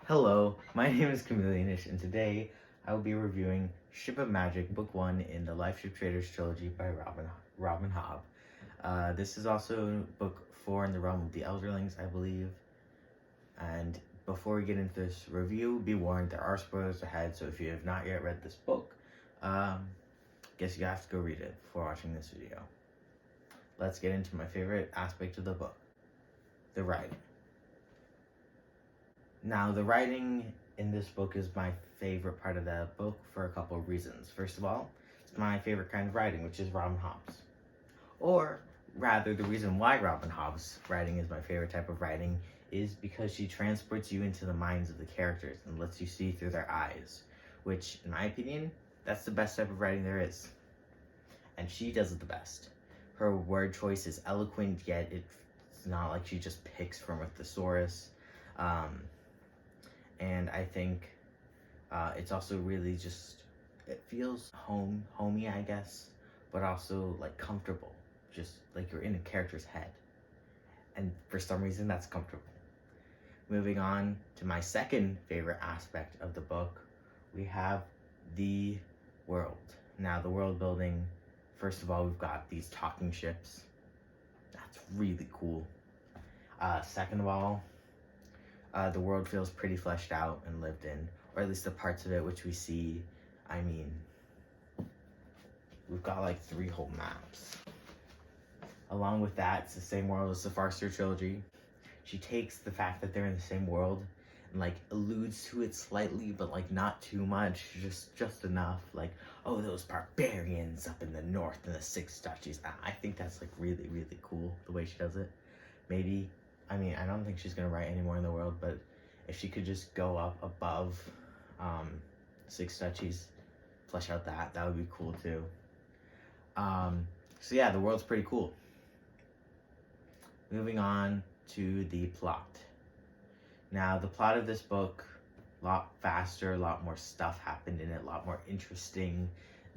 Hello, my name is Chameleonish, and today I will be reviewing Ship of Magic, Book 1 in the Life Ship Traders trilogy by Robin Hobb. This is also Book 4 in the realm of the Elderlings, I believe. And before we get into this review, be warned, there are spoilers ahead, so if you have not yet read this book, guess you have to go read it before watching this video. Let's get into my favorite aspect of the book, the writing. Now, the writing in this book is my favorite part of the book for a couple of reasons. First of all, it's my favorite kind of writing, which is Robin Hobb's. Or rather, the reason why Robin Hobb's writing is my favorite type of writing is because she transports you into the minds of the characters and lets you see through their eyes, which, in my opinion, that's the best type of writing there is. And she does it the best. Her word choice is eloquent, yet it's not like she just picks from a thesaurus. And I think it's also really just, it feels homey, I guess, but also like comfortable, just like you're in a character's head. And for some reason, that's comfortable. Moving on to my second favorite aspect of the book, we have the world. Now, the world building, first of all, we've got these talking ships. That's really cool. Second of all, the world feels pretty fleshed out and lived in, or at least the parts of it which we see. I mean, we've got like 3 whole maps. Along with that, it's the same world as the Farseer trilogy. She takes the fact that they're in the same world and like alludes to it slightly, but like not too much, just enough. Like, oh, those barbarians up in the north in the 6 duchies. I think that's like really, really cool the way she does it. Maybe, I mean, I don't think she's gonna write anymore in the world, but if she could just go up above 6 duchies, flesh out that would be cool too. So yeah, the world's pretty cool. Moving on to the plot. Now, the plot of this book, a lot faster, a lot more stuff happened in it, a lot more interesting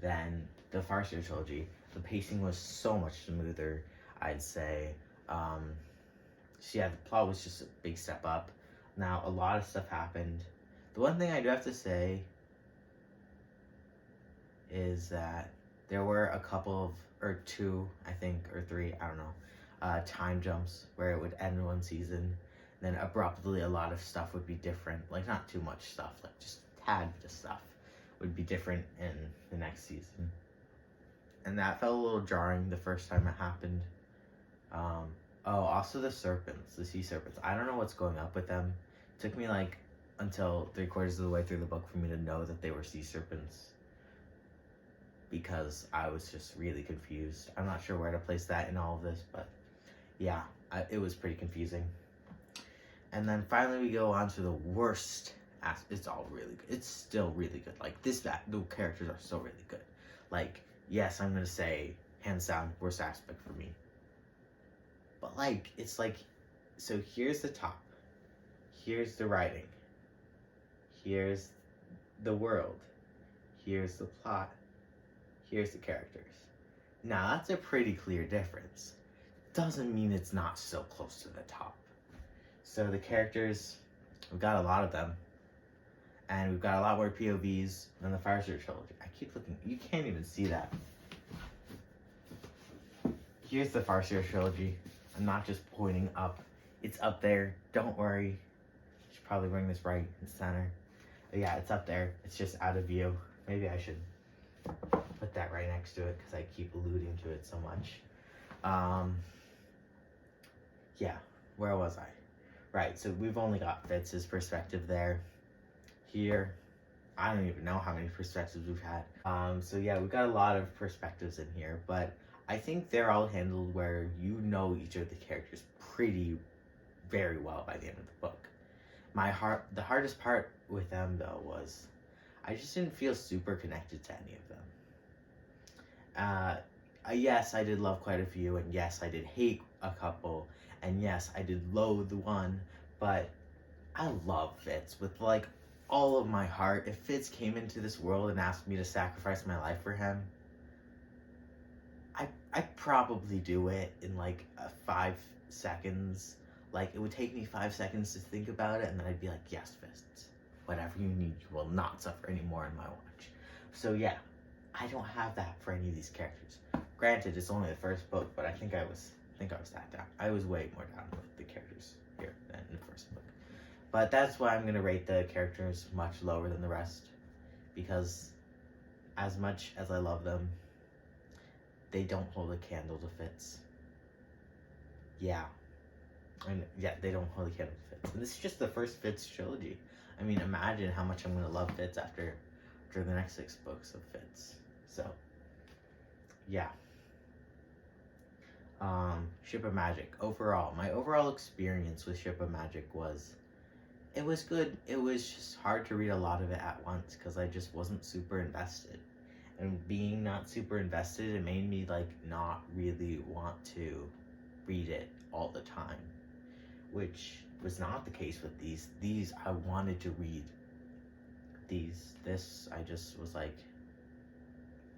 than the Farseer trilogy. The pacing was so much smoother, I'd say. So yeah, the plot was just a big step up. Now, a lot of stuff happened. The one thing I do have to say is that there were a couple of, or 2, I think, or 3, I don't know, time jumps where it would end one season, then abruptly a lot of stuff would be different. Like, not too much stuff, like just a tad bit of stuff would be different in the next season. And that felt a little jarring the first time it happened. Also the serpents, the sea serpents. I don't know what's going up with them. It took me like until 3/4 of the way through the book for me to know that they were sea serpents, because I was just really confused. I'm not sure where to place that in all of this, but yeah, it was pretty confusing. And then finally we go on to the worst aspect. It's all really good. It's still really good. Like the characters are so really good. Like, yes, I'm gonna say hands down worst aspect for me. But like, it's like, so here's the top. Here's the writing. Here's the world. Here's the plot. Here's the characters. Now, that's a pretty clear difference. Doesn't mean it's not so close to the top. So the characters, we've got a lot of them. And we've got a lot more POVs than the Farseer trilogy. I keep looking, you can't even see that. Here's the Farseer trilogy. I'm not just pointing up. It's up there. Don't worry. I should probably bring this right in center. But yeah, it's up there. It's just out of view. Maybe I should put that right next to it because I keep alluding to it so much. Yeah, where was I? Right, so we've only got Fitz's perspective there. Here, I don't even know how many perspectives we've had. So yeah, we've got a lot of perspectives in here, but I think they're all handled where you know each of the characters very well by the end of the book. The hardest part with them though was I just didn't feel super connected to any of them. Yes, I did love quite a few, and yes, I did hate a couple, and yes, I did loathe one, but I love Fitz with like all of my heart. If Fitz came into this world and asked me to sacrifice my life for him, I'd probably do it in like 5 seconds. Like, it would take me 5 seconds to think about it, and then I'd be like, yes, Fists. Whatever you need, you will not suffer anymore in my watch. So yeah, I don't have that for any of these characters. Granted, it's only the first book, but I think I was that down. I was way more down with the characters here than in the first book. But that's why I'm gonna rate the characters much lower than the rest, because as much as I love them, they don't hold a candle to Fitz. Yeah. And yeah, they don't hold a candle to Fitz. And this is just the first Fitz trilogy. I mean, imagine how much I'm gonna love Fitz after the next 6 books of Fitz. So yeah. Ship of Magic. Overall, my overall experience with Ship of Magic was, it was good. It was just hard to read a lot of it at once because I just wasn't super invested. And being not super invested, it made me like not really want to read it all the time, which was not the case with these. These I wanted to read. This I just was like,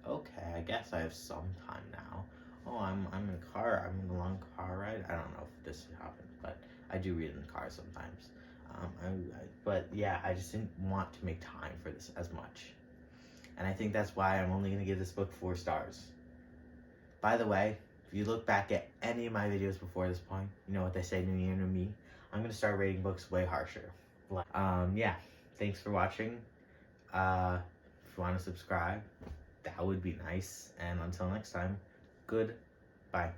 okay, I guess I have some time now. Oh, I'm in a car. I'm in a long car ride. I don't know if this happens, but I do read in the car sometimes. But yeah, I just didn't want to make time for this as much. And I think that's why I'm only going to give this book 4 stars. By the way, if you look back at any of my videos before this point, you know what they say, new year, new me. I'm going to start rating books way harsher. Yeah, thanks for watching. If you want to subscribe, that would be nice. And until next time, goodbye.